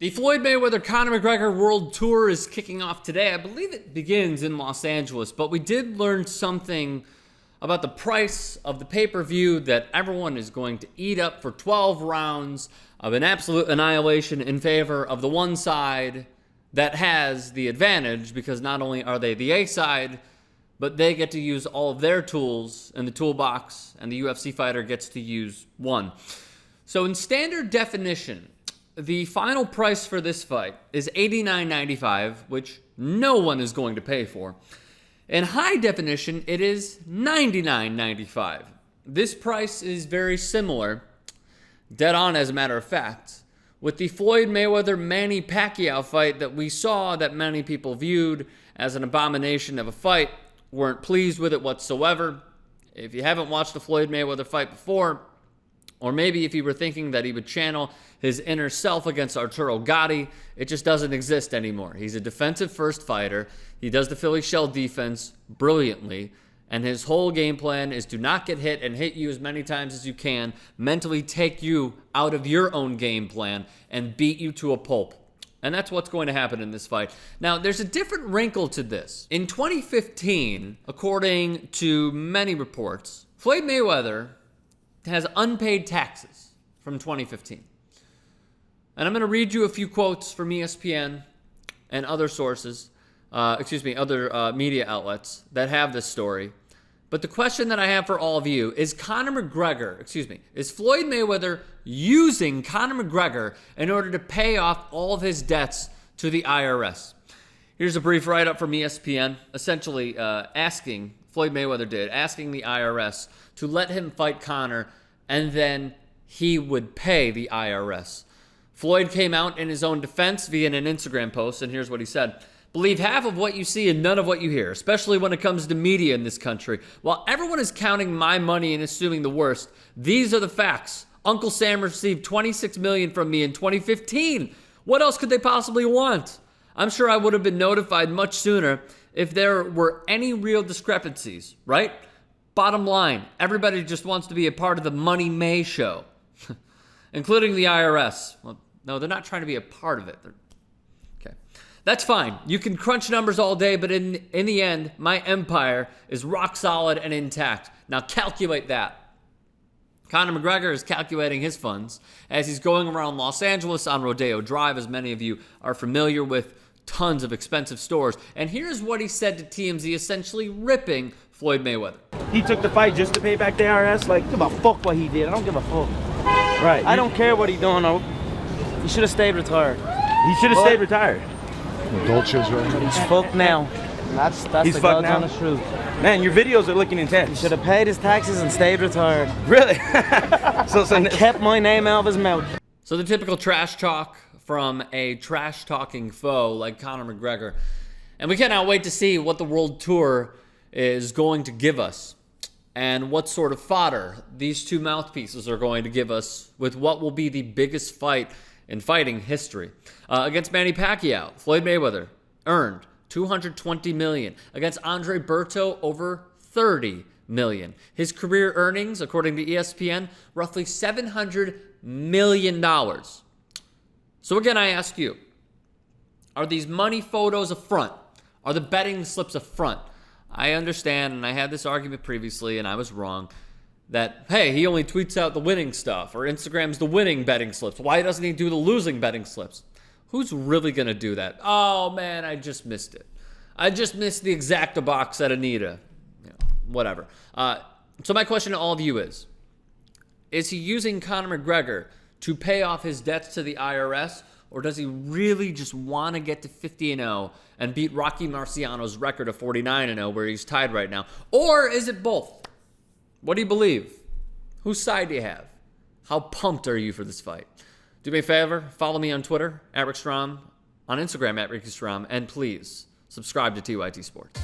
The Floyd Mayweather Conor McGregor World Tour is kicking off today. I believe it begins in Los Angeles, but we did learn something about the price of the pay-per-view that everyone is going to eat up for 12 rounds of an absolute annihilation in favor of the one side that has the advantage, because not only are they the A side, but they get to use all of their tools in the toolbox, and the UFC fighter gets to use one. So in standard definition, the final price for this fight is $89.95, which no one is going to pay for. In high definition, it is $99.95. This price is very similar, dead on as a matter of fact, with the Floyd Mayweather-Manny Pacquiao fight that we saw that many people viewed as an abomination of a fight, weren't pleased with it whatsoever. If you haven't watched the Floyd Mayweather fight before, or maybe if you were thinking that he would channel his inner self against Arturo Gatti, it just doesn't exist anymore. He's a defensive-first fighter. He does the Philly shell defense brilliantly, and his whole game plan is to not get hit and hit you as many times as you can, mentally take you out of your own game plan, and beat you to a pulp. And that's what's going to happen in this fight. Now, there's a different wrinkle to this. In 2015, according to many reports, Floyd Mayweather has unpaid taxes from 2015. And I'm going to read you a few quotes from ESPN and other sources, other media outlets that have this story. But the question that I have for all of you is is Floyd Mayweather using Conor McGregor in order to pay off all of his debts to the IRS? Here's a brief write-up from ESPN, essentially asking the IRS to let him fight Conor, and then he would pay the IRS. Floyd came out in his own defense via an Instagram post, and here's what he said. Believe half of what you see and none of what you hear, especially when it comes to media in this country. While everyone is counting my money and assuming the worst, these are the facts. Uncle Sam received $26 million from me in 2015. What else could they possibly want? I'm sure I would have been notified much sooner if there were any real discrepancies, right? Bottom line, everybody just wants to be a part of the Money May show, including the IRS. Well, no, they're not trying to be a part of it. Okay, that's fine. You can crunch numbers all day, but in the end, my empire is rock solid and intact. Now calculate that. Conor McGregor is calculating his funds as he's going around Los Angeles on Rodeo Drive, as many of you are familiar with, tons of expensive stores. And here's what he said to TMZ, essentially ripping Floyd Mayweather. He took the fight just to pay back the IRS? Like, give a fuck what he did. I don't give a fuck. Right. I don't care what he's doing. He should have stayed retired. He should have stayed retired. Dolce's right. He's fucked now. That's He's the fucked God's now. honest truth. Man, your videos are looking He intense. should have paid his taxes and stayed retired. Really? so And kept my name out of his mouth. So the typical trash talk from a trash-talking foe like Conor McGregor. And we cannot wait to see what the World Tour is going to give us and what sort of fodder these two mouthpieces are going to give us with what will be the biggest fight in fighting history. Against Manny Pacquiao, Floyd Mayweather earned $220 million. Against Andre Berto, over $30 million. His career earnings, according to ESPN, roughly $700 million. So again, I ask you, are these money photos a front? Are the betting slips a front? I understand, and I had this argument previously, and I was wrong, that, hey, he only tweets out the winning stuff, or Instagram's the winning betting slips. Why doesn't he do the losing betting slips? Who's really going to do that? Oh, man, I just missed it. I just missed the Exacta box at Anita. Whatever. So my question to all of you is he using Conor McGregor to pay off his debts to the IRS, or does he really just want to get to 50-0 and beat Rocky Marciano's record of 49-0, where he's tied right now? Or is it both? What do you believe? Whose side do you have? How pumped are you for this fight? Do me a favor, follow me on Twitter, @Strom, on Instagram, @Strom, and please subscribe to TYT Sports.